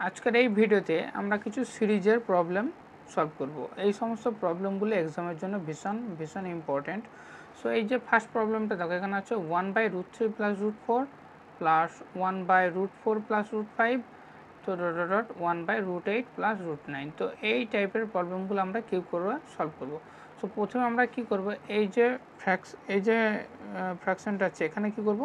আজকের এই ভিডিওতে আমরা কিছু সিরিজের প্রবলেম সলভ করব। এই সমস্ত প্রবলেমগুলো এক্সামের জন্য ভীষণ ইম্পর্ট্যান্ট। সো এই যে ফার্স্ট প্রবলেমটা দেখো, এখানে আছে 1/√3 + √4 প্লাস 1/√4 + √5 তো ডট 1/√8 + √9। তো এই টাইপের প্রবলেমগুলো আমরা কী করবো, সলভ করব। সো প্রথমে আমরা কি করব, এই যে ফ্র্যাকশনটা আছে এখানে কি করব,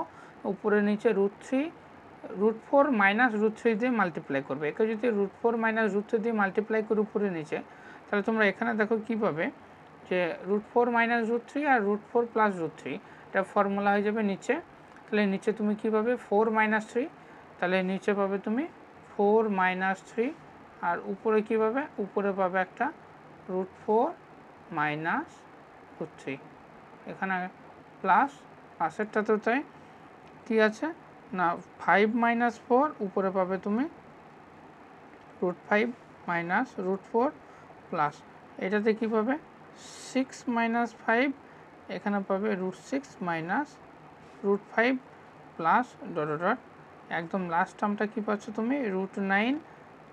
উপরে নিচে √4 - √3 দিয়ে মাল্টিপ্লাই করবে। একে যদি √4 - √3 দিয়ে মাল্টিপ্লাই করে উপরে নিচে, তাহলে তোমরা এখানে দেখো কী পাবে, যে √4 - √3 আর √4 + √3 এটা ফর্মুলা হয়ে যাবে নিচে। তাহলে নিচে তুমি কী পাবে, 4 - 3, তাহলে নিচে পাবে তুমি 4 - 3, আর উপরে কী পাবে, উপরে পাবে একটা √4 - √3, এখানে প্লাস পাশেরটা তো তাই কী আছে না 5 - 4, উপরে পাবে তুমি √5 - √4 প্লাস এটাতে কী পাবে 6 - 5, এখানে পাবে √6 - √5 প্লাস ডট ডট একদম লাস্ট টার্মটা কী পাচ্ছ তুমি √9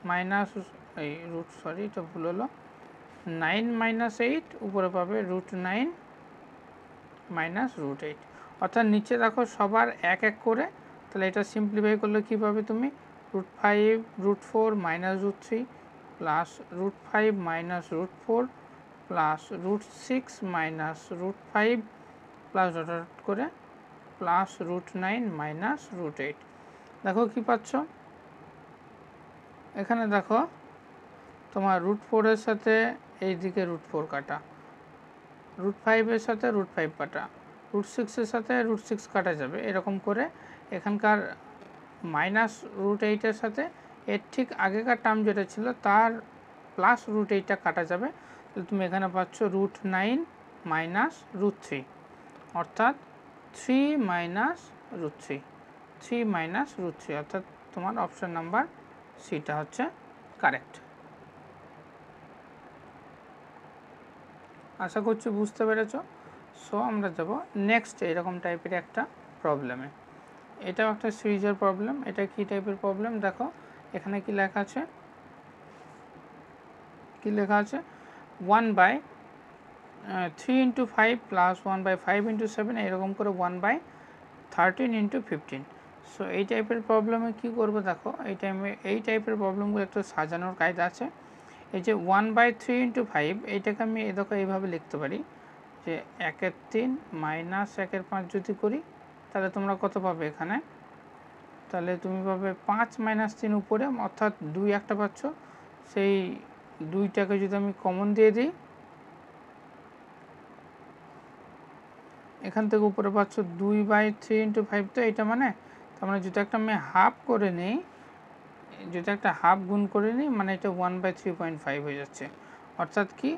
মাইনাস এই এটা ভুল হলো 9 - 8, উপরে পাবে √9 - √8। অর্থাৎ নিচে দেখো সবার এক এক করে, তাহলে এটা সিম্পলিফাই করলে কী পাবে তুমি √5 √4 - √3 plus √5 - √4 plus √6 - √5 plus dot dot করে প্লাস √9 - √8। দেখো কি পাচ্ছ, এখানে দেখো তোমার √4-এর সাথে এই দিকে √4 কাটা, √5-এর সাথে √5 কাটা, √6-এর সাথে √6 কাটা যাবে, এরকম করে এখানকার -√8-এর সাথে এর ঠিক আগেকার টার্ম যেটা ছিল তার প্লাস √8টা কাটা যাবে। তাহলে তুমি এখানে পাচ্ছ √9 - √3, অর্থাৎ 3 - √3, 3 - √3, অর্থাৎ তোমার অপশান নাম্বার সিটা হচ্ছে কারেক্ট। আশা করছি বুঝতে পেরেছ। সো আমরা যাব নেক্সট এরকম টাইপের একটা প্রবলেমে। এটাও একটা সিরিজের প্রবলেম। এটা কি টাইপের প্রবলেম দেখো, এখানে কি লেখা আছে, 1/3 × 5 প্লাস 1/5 × 7, এরকম করে 1/13 × 15। সো এই টাইপের প্রবলেমে কি করবো দেখো, এই টাইপের প্রবলেমগুলো একটু সাজানোর কায়দা আছে। এই যে 1/3 × 5, এইটাকে আমি দেখো এইভাবে লিখতে পারি যে 1/3 - 1/5 যদি করি, তাহলে তোমরা কত পাবে এখানে, তাহলে তুমি পাবে 5 - 3 উপরে, অর্থাৎ 2 একটা পাচ্ছ, সেই 2টাকে যদি আমি কমন দিয়ে দিই, এখান থেকে উপরে পাচ্ছ 2/3 × 5, তো এটা মানে তার মানে যদি একটা আমি হাফ করে নিই, যদি একটা হাফ গুণ করে নিই, মানে এটা 1/3.5 হয়ে যাচ্ছে। অর্থাৎ কি,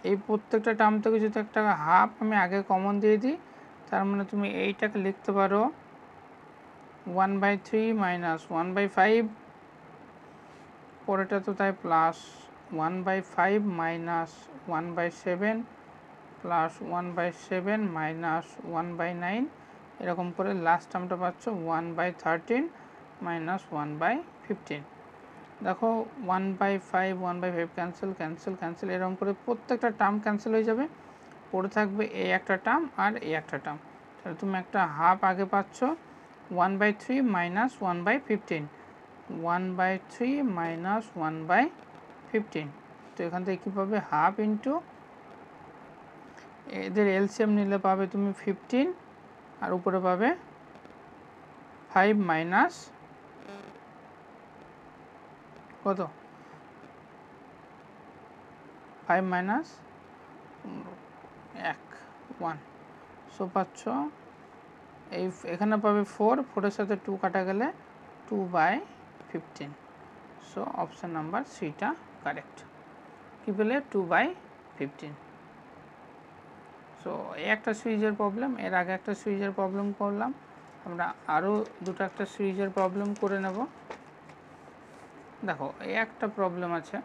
এই প্রত্যেকটা টার্ম থেকে যদি একটা হাফ আমি আগে কমন দিয়ে দিই, তার মানে তুমি এইটাকে লিখতে পারো 1/3 - 1/5, পরেটা তো তাই প্লাস 1/5 - 1/7 প্লাস 1/7 - 1/9, এরকম করে লাস্ট টার্মটা পাচ্ছ 1/13 - 1/15। দেখো 1/5 1/5 ক্যান্সেল, এরকম করে প্রত্যেকটা টার্ম ক্যান্সেল হয়ে যাবে, পড়ে থাকবে এই একটা টার্ম আর এই একটা টার্ম। তাহলে তুমি একটা হাফ আগে পাচ্ছ 1/3 - 1/15, 1/3 - 1/15। তো এখান থেকে কী পাবে, হাফ ইন্টু এদের এলসিএম নিলে পাবে তুমি 15, আর উপরে পাবে 5 মাইনাস কত, 5 মাইনাস 1 সো পাচ্ছ এই এখানে পাবে 4, 4-এর সাথে 2 কাটা গেলে 2/15। সো অপশান নাম্বার সিটা কারেক্ট। কী পেলে, 2/15। সো এই একটা সিরিজের প্রবলেম, এর আগে একটা সিরিজের প্রবলেম করলাম, আমরা আরও দুটো একটা সিরিজের প্রবলেম করে নেব। দেখো এই একটা প্রবলেম আছে,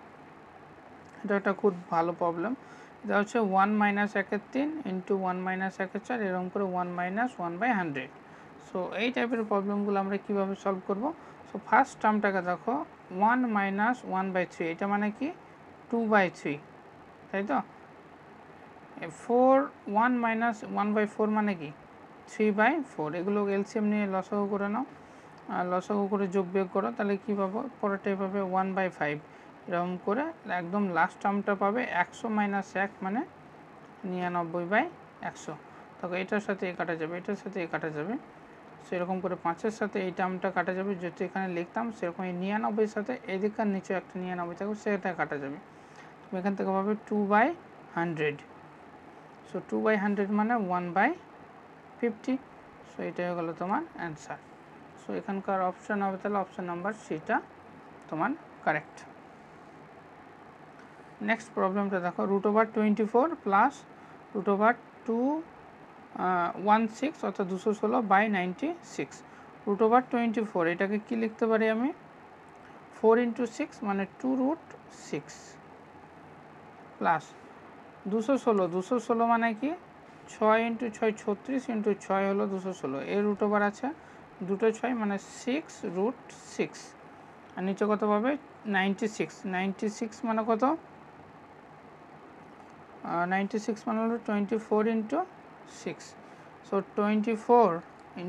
এটা একটা খুব ভালো প্রবলেম। এটা হচ্ছে 1 - 1/3 × 1 - 1/4, এরকম করে 1 - 1/100। সো এই টাইপের প্রবলেমগুলো আমরা কীভাবে সলভ করব। সো সো ফার্স্ট টার্মটাকে দেখো 1 মাইনাস 1/3, এটা মানে কি 2/3, তাই তো। 1 মাইনাস 1/4 মানে কি 3/4, এগুলো এলসিএম নিয়ে লসাগু করে নাও, লসাগু করে যোগ বিয়োগ করো, তাহলে কী পাবো, পরেরটাই পাবে 1/5, এরকম করে একদম লাস্ট টার্মটা পাবে 100 মাইনাস 1 মানে 99/100। তখন এটার সাথে এ কাটা যাবে, এটার সাথে এ কাটা যাবে, সেরকম করে 5-এর সাথে এই টার্মটা কাটা যাবে, যেটা এখানে লিখতাম সেরকম এই 99 সাথে এদিককার নিচে একটা 99 থাকবে, সেটা কাটা যাবে। তুমি এখান থেকে পাবে 2/100। সো 2/100 মানে 1/50। সো এটাই হলো তোমার অ্যান্সার। সো এখানকার অপশান হবে তাহলে অপশান নাম্বার সিটা তোমার কারেক্ট। নেক্সট প্রবলেমটা দেখো, √24 প্লাস √216 অর্থাৎ 216/96। √24 এটাকে কি লিখতে পারি আমি, 4 × 6 মানে 2√6 প্লাস 216 মানে কি 6 × 6 36 × 6 হলো 216, এর রুট ওভার আছে দুটো 6 মানে 6√6, আর নিচে কত পাবে 96 মানে কত, 96 মানে হলো 24 × 6, সো 24 ×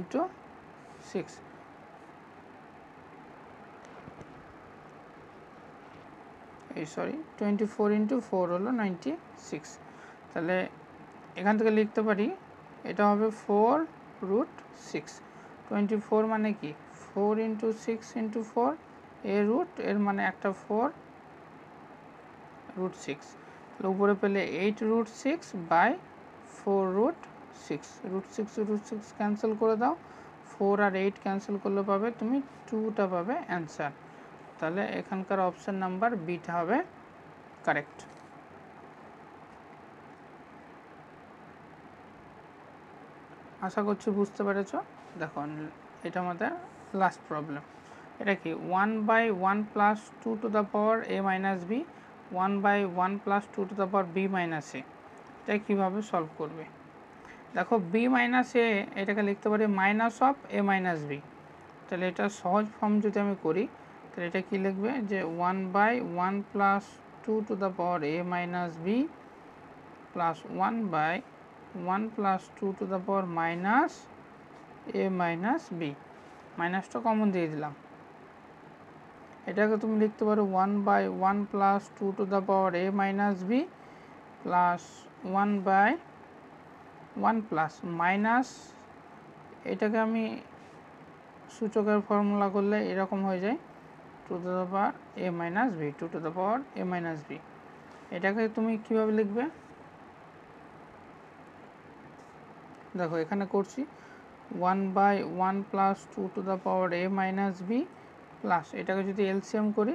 6, এই সরি 24 × 4 হলো 96। তাহলে এখান থেকে লিখতে পারি এটা হবে 4√6, 24 মানে কি 4 × 6 × 4, এর রুট, এর মানে একটা 4√6, তাহলে উপরে পেলে 8√6/4√6, √6 ক্যান্সেল করে দাও, 4 আর 8 ক্যান্সেল করলে পাবে তুমি 2টা পাবে অ্যান্সার। তাহলে এখানকার অপশান নাম্বার বিটা হবে কারেক্ট। আশা করছি বুঝতে পেরেছ। দেখো এটা আমাদের লাস্ট প্রবলেম। এটা কি 1/1 plus 2 to the power a minus b, 1/1 plus 2 to the power b minus a, এটা কীভাবে সলভ করবে। দেখো b মাইনাস এ এটাকে লিখতে পারি minus of a minus B, তাহলে এটা সহজ ফর্ম যদি আমি করি তাহলে এটা কি লিখবে যে 1/1 plus 2 to the power a minus B plus 1/1 plus 2 to the power minus a minus B, মাইনাসটা কমন দিয়ে দিলাম। এটাকে তুমি লিখতে পারো 1/1 plus 2 to the power a minus B plus 1/1 plus minus, এটাকে আমি সূচকের ফর্মুলা করলে এরকম হয়ে যায় 2 to the power a minus B, 2 to the power a minus B. এটাকে তুমি কিভাবে লিখবে, দেখো এখানে করছি 1/1 plus 2 to the power a minus B plus, এটাকে যদি এলসিএম করি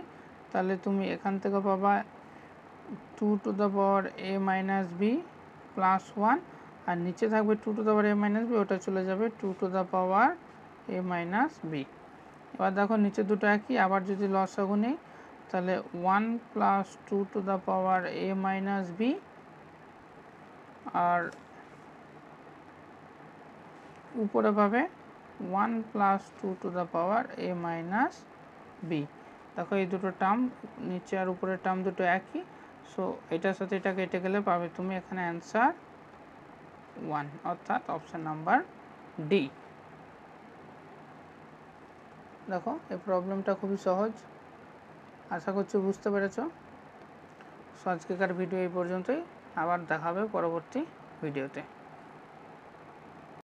তাহলে তুমি এখান থেকে পাবা 2 to the power a minus B plus 1, আর নিচে থাকবে 2 to the power a minus B, ওটা চলে যাবে 2 to the power a minus B. এবার দেখো নিচে দুটো একই, আবার যদি লসাগু নেই তাহলে 1 plus 2 to the power a minus b, আর উপরে পাবে 1 plus 2 to the power a minus b. দেখো এই দুটো টার্ম নিচে আর উপরের টার্ম দুটো একই, সো এটার সাথে এটা কেটে গেলে পাবে তুমি এখানে অ্যান্সার 1, অর্থাৎ অপশান নাম্বার ডি। দেখো এই প্রবলেমটা খুবই সহজ, আশা করছি বুঝতে পেরেছ। সো আজকেকার ভিডিও এই পর্যন্তই, আবার দেখা হবে পরবর্তী ভিডিওতে।